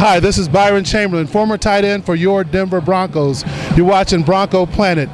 Hi, this is Byron Chamberlain, former tight end for your Denver Broncos. You're watching Bronco Planet.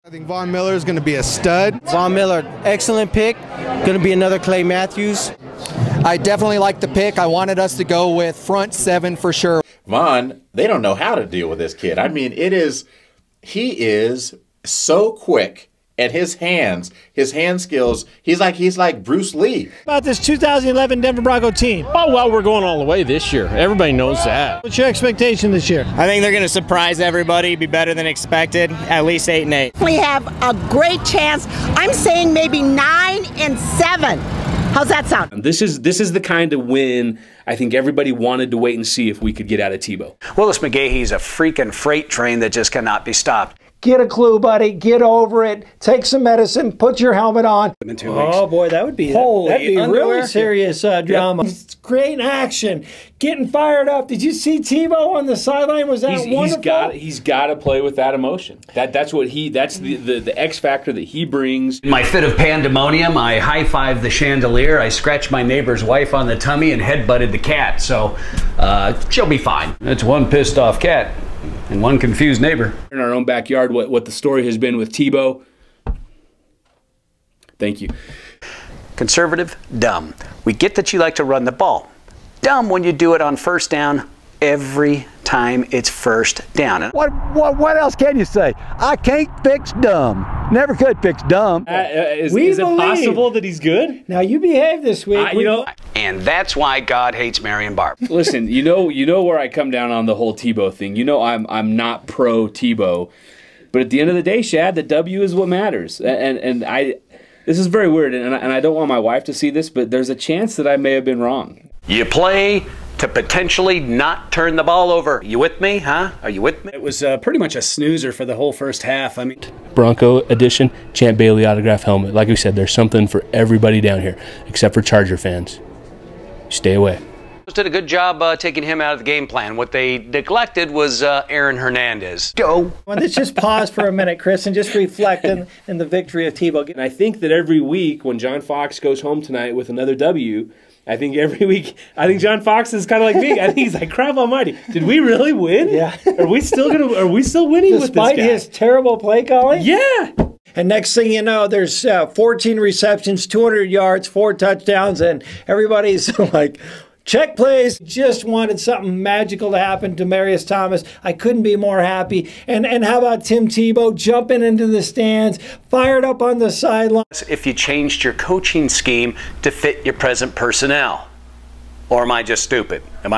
I think Von Miller is going to be a stud. Von Miller, excellent pick. Going to be another Clay Matthews. I definitely like the pick. I wanted us to go with front seven for sure. Von, they don't know how to deal with this kid. I mean, he is so quick at his hand skills. He's like Bruce Lee. About this 2011 Denver Bronco team. Oh, well, we're going all the way this year. Everybody knows that. What's your expectation this year? I think they're going to surprise everybody, be better than expected, at least 8-8. We have a great chance. I'm saying maybe 9-7. How's that sound? This is the kind of win I think everybody wanted to wait and see if we could get out of Tebow. Willis McGahee's a freaking freight train that just cannot be stopped. Get a clue, buddy. Get over it. Take some medicine. Put your helmet on. In 2 weeks. Oh boy, that would be really serious drama. Yep. It's great action. Getting fired up. Did you see Tebow on the sideline? Was that wonderful? He's got to play with that emotion. That's the X factor that he brings. In my fit of pandemonium, I high-fived the chandelier. I scratched my neighbor's wife on the tummy and head-butted the cat. So she'll be fine. It's one pissed off cat and one confused neighbor. In our own backyard, what the story has been with Tebow. Thank you. Conservative, dumb. We get that you like to run the ball. Dumb when you do it on first down every time it's first down. What else can you say? I can't fix dumb. Never could fix dumb. Is it possible that he's good? Now you behave this week. And that's why God hates Mary and Barb. Listen, you know where I come down on the whole Tebow thing. You know I'm not pro Tebow, but at the end of the day, Shad, the W is what matters. And this is very weird, and I don't want my wife to see this, but there's a chance that I may have been wrong. You play to potentially not turn the ball over. You with me, huh? Are you with me? It was pretty much a snoozer for the whole first half. I mean, Bronco edition, Champ Bailey autograph helmet. Like we said, there's something for everybody down here, except for Charger fans. Stay away. Did a good job taking him out of the game plan. What they neglected was Aaron Hernandez. Go. Well, let's just pause for a minute, Chris, and just reflect in the victory of Tebow. And I think that every week when John Fox goes home tonight with another W, I think every week, John Fox is kind of like me. I think he's like, crap almighty, did we really win? Yeah. Are we still winning with this guy? Despite his terrible play calling? Yeah. And next thing you know, there's 14 receptions, 200 yards, 4 touchdowns, and everybody's like Check plays. Just wanted something magical to happen to Marius Thomas. I couldn't be more happy. And how about Tim Tebow jumping into the stands, fired up on the sideline? If you changed your coaching scheme to fit your present personnel. Or am I just stupid? Have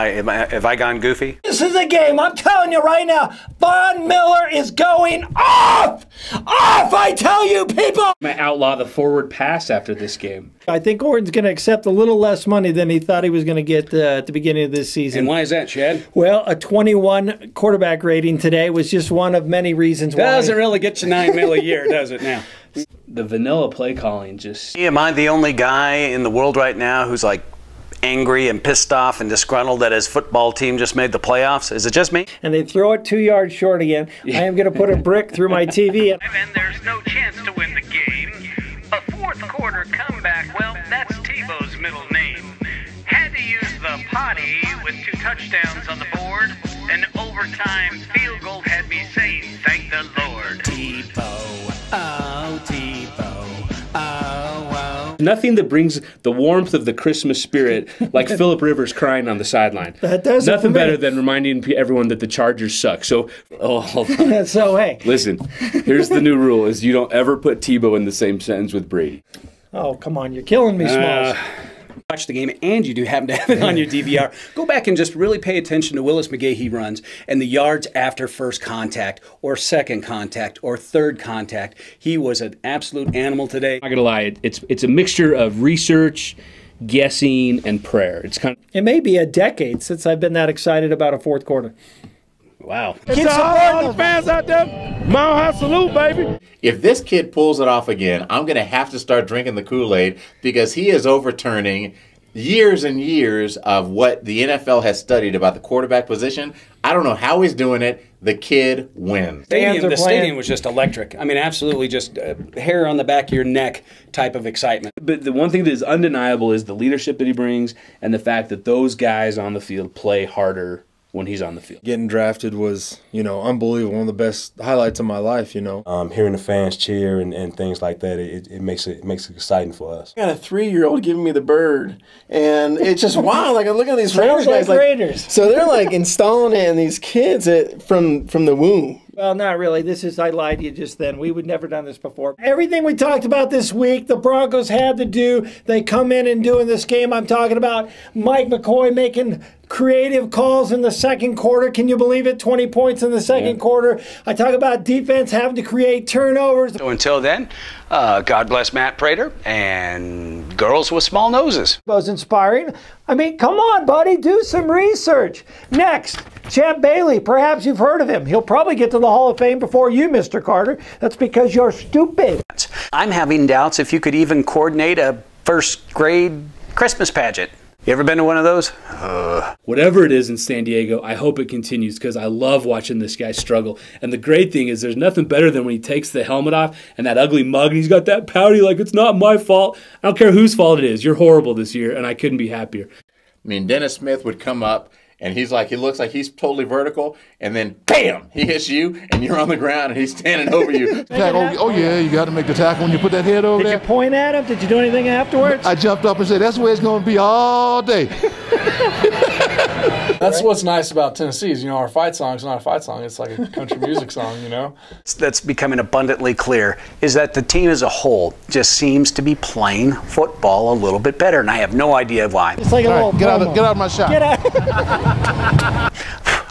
I gone goofy? This is a game. I'm telling you right now, Von Miller is going off! Off, I tell you, people! I'm going to outlaw the forward pass after this game. I think Orton's going to accept a little less money than he thought he was going to get at the beginning of this season. And why is that, Chad? Well, a 21 quarterback rating today was just one of many reasons why. Doesn't really get you $9 million a year, does it now? The vanilla play calling just... Am I the only guy in the world right now who's like angry and pissed off and disgruntled that his football team just made the playoffs? Is it just me? And they throw it 2 yards short again. I am going to put a brick through my TV. And there's no chance to win the game. A fourth quarter comeback, well, that's Tebow's middle name. Had to use the potty with 2 touchdowns on the board. An overtime field goal had me saying, thank the Lord. Tebow, oh, Tebow, oh, oh. Nothing that brings the warmth of the Christmas spirit like Phillip Rivers crying on the sideline. That does Nothing better than reminding everyone that the Chargers suck. So, hold on. So, hey. Listen, here's the new rule is you don't ever put Tebow in the same sentence with Brady. Oh, come on. You're killing me, Smalls. Watch the game and you do happen to have it on your DVR, go back and just really pay attention to Willis McGahee runs and the yards after first contact or second contact or third contact. He was an absolute animal today. I'm not gonna lie, it's a mixture of research, guessing, and prayer. It may be a decade since I've been that excited about a fourth quarter. Wow. Keep supporting the fans out there. Mile High salute, baby. If this kid pulls it off again, I'm going to have to start drinking the Kool-Aid because he is overturning years and years of what the NFL has studied about the quarterback position. I don't know how he's doing it. The kid wins. The stadium was just electric. I mean, absolutely just hair on the back of your neck type of excitement. But the one thing that is undeniable is the leadership that he brings and the fact that those guys on the field play harder when he's on the field. Getting drafted was, unbelievable. One of the best highlights of my life, Hearing the fans cheer and things like that, it makes it exciting for us. I got a 3-year-old giving me the bird, and it's just wild. Like, I look at these Raiders guys, Raiders. So they're like installing it in these kids from the womb. Well, not really. I lied to you just then. We would never done this before. Everything we talked about this week, the Broncos had to do. They come in and do in this game. I'm talking about Mike McCoy making creative calls in the second quarter. Can you believe it? 20 points in the second quarter. I talk about defense having to create turnovers. So until then, God bless Matt Prater and girls with small noses. Was inspiring. I mean, come on, buddy, do some research. Next, Champ Bailey. Perhaps you've heard of him. He'll probably get to the Hall of Fame before you, Mr. Carter. That's because you're stupid. I'm having doubts if you could even coordinate a first grade Christmas pageant. You ever been to one of those? Whatever it is in San Diego, I hope it continues because I love watching this guy struggle. And the great thing is there's nothing better than when he takes the helmet off and that ugly mug and he's got that pouty like it's not my fault. I don't care whose fault it is. You're horrible this year and I couldn't be happier. I mean, Dennis Smith would come up and he looks like he's totally vertical, and then bam, he hits you, and you're on the ground, and he's standing over you. Oh yeah, you got to make the tackle when you put that head over there. Did you point at him? Did you do anything afterwards? I jumped up and said, that's where it's going to be all day. That's what's nice about Tennessee is, our fight song's not a fight song. It's like a country music song, That's becoming abundantly clear is that the team as a whole just seems to be playing football a little bit better, and I have no idea why. It's like a little get out of my shot. Get out.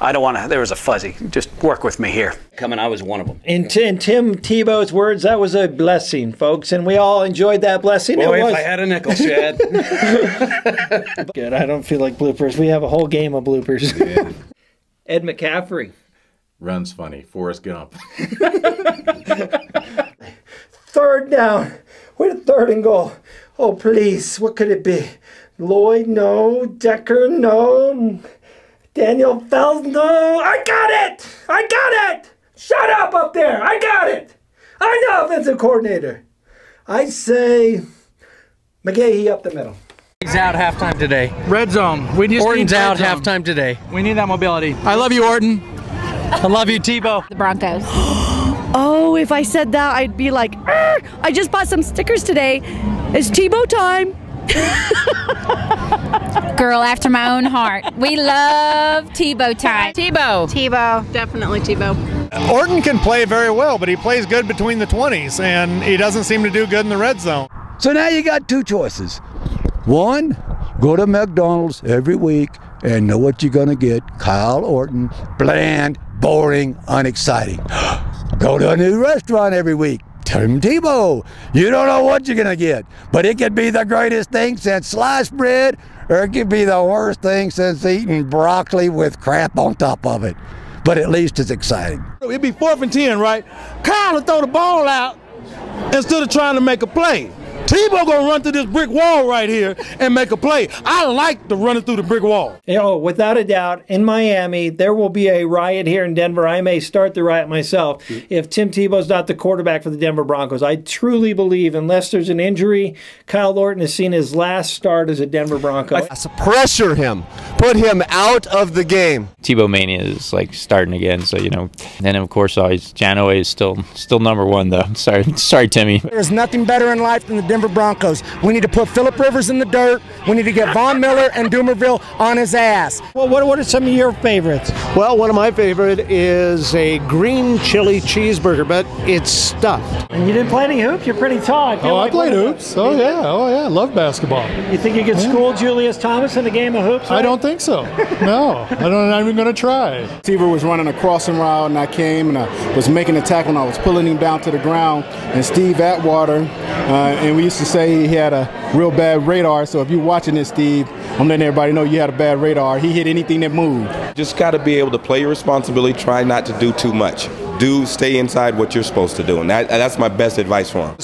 I don't want to. There was a fuzzy. Just work with me here. I was one of them. In Tim Tebow's words, that was a blessing, folks, and we all enjoyed that blessing. Boy, if I had a nickel, Chad. Good. I don't feel like bloopers. We have a whole game of bloopers. Yeah. Ed McCaffrey. Runs funny. Forrest Gump. Third down. We're at 3rd and goal. Oh, please. What could it be? Lloyd, no. Decker, no. Daniel Fells, no. I got it! I got it! Shut up there! I got it! I'm the offensive coordinator. I say McGahee up the middle. He's out halftime today. Red zone. We just Orton's need out zone. halftime today. We need that mobility. I love you, Orton. I love you, Tebow. The Broncos. Oh, if I said that, I'd be like, I just bought some stickers today. It's Tebow time. girl after my own heart. We love Tebow time. Tebow. Definitely Tebow. Orton can play very well, but he plays good between the 20s, and he doesn't seem to do good in the red zone. So now you got two choices. One, go to McDonald's every week and know what you're going to get. Kyle Orton, bland, boring, unexciting. Go to a new restaurant every week. Tim Tebow. You don't know what you're going to get, but it could be the greatest thing since sliced bread, or it could be the worst thing since eating broccoli with crap on top of it. But at least it's exciting. It'd be 4th and 10, right? Kyle will throw the ball out instead of trying to make a play. Tebow gonna run through this brick wall right here and make a play. I like the running through the brick wall. Without a doubt, in Miami, there will be a riot here in Denver. I may start the riot myself if Tim Tebow's not the quarterback for the Denver Broncos. I truly believe, unless there's an injury, Kyle Orton has seen his last start as a Denver Bronco. Pressure him. Put him out of the game. Tebow mania is like starting again, so you know. And of course, always Janaway is still #1 though. Sorry, Timmy. There's nothing better in life than the Denver Broncos. We need to put Phillip Rivers in the dirt. We need to get Von Miller and Doomerville on his ass. Well, what are some of your favorites? Well, one of my favorite is a green chili cheeseburger, but it's stuffed. And you didn't play any hoops? You're pretty tall. I played hoops. Oh yeah, I love basketball. You think you could school Julius Thomas in a game of hoops? Right? I don't think so. No, I'm not even going to try. Tebow was running a crossing route, and I came and I was making a tackle, and I was pulling him down to the ground. And Steve Atwater, and we used to say he had a real bad radar. So if you're watching this, Steve, I'm letting everybody know you had a bad radar. He hit anything that moved. Just got to be able to play your responsibility. Try not to do too much. Stay inside what you're supposed to do, and that's my best advice for him.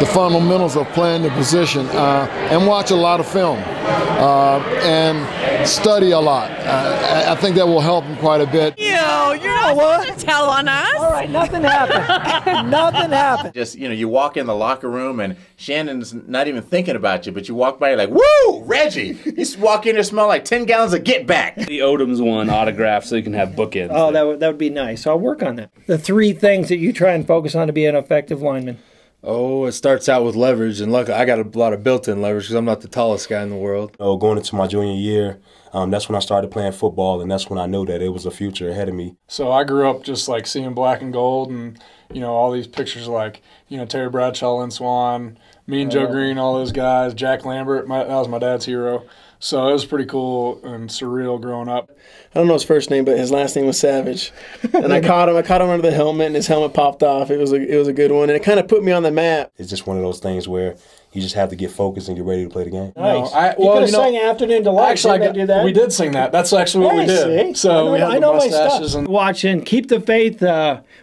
The fundamentals of playing the position, and watch a lot of film, and study a lot. I think that will help him quite a bit. You're not supposed to tell on us. All right, nothing happened. Nothing happened. Just, you walk in the locker room and Shannon's not even thinking about you, but you walk by, you're like, woo, Reggie. You walk in and smell like 10 gallons of Get Back. The Odom's one autograph so you can have bookends. Oh, that would be nice. I'll work on that. The 3 things that you try and focus on to be an effective lineman. Oh, it starts out with leverage, and luckily I got a lot of built-in leverage because I'm not the tallest guy in the world. Going into my junior year, that's when I started playing football, and that's when I knew that it was a future ahead of me. So I grew up just like seeing black and gold, and all these pictures like Terry Bradshaw, Lynn Swann, me and Joe Green, all those guys, Jack Lambert. That was my dad's hero. So it was pretty cool and surreal growing up. I don't know his first name, but his last name was Savage. And I caught him under the helmet, and his helmet popped off. It was a good one, and it kind of put me on the map. It's just one of those things where you just have to get focused and get ready to play the game. Nice. You could have sang Afternoon Delight. Actually, do that? We did sing that. That's actually what we did. See? So we had the mustaches. And watching, keep the faith.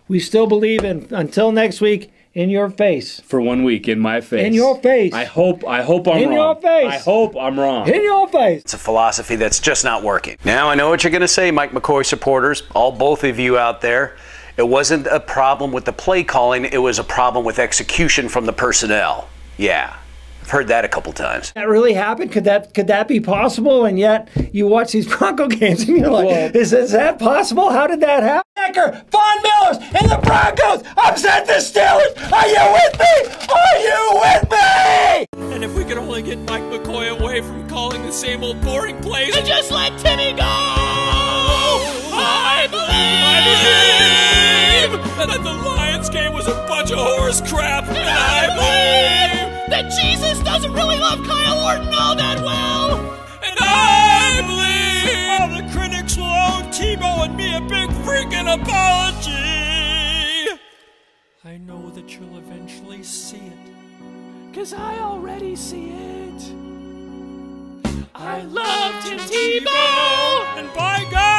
We still believe in. Until next week. In your face. For 1 week, in my face. In your face. I hope I'm wrong. In your face. I hope I'm wrong. In your face. It's a philosophy that's just not working. Now, I know what you're going to say, Mike McCoy supporters, both of you out there. It wasn't a problem with the play calling. It was a problem with execution from the personnel. Yeah. I've heard that a couple times. That really happened? Could that be possible? And yet you watch these Bronco games and you're like, is that possible? How did that happen? Decker, Von Millers, and the Broncos upset the Steelers. Are you with me? Are you with me? And if we could only get Mike McCoy away from calling the same old boring plays and just let Timmy go! I believe that the Lions game was a bunch of horse crap, and I believe that Jesus doesn't really love Kyle Orton all that well. And I believe the critics will owe Tebow and me a big freaking apology. I know that you'll eventually see it, 'cause I already see it. I love Tim Tebow, and by God,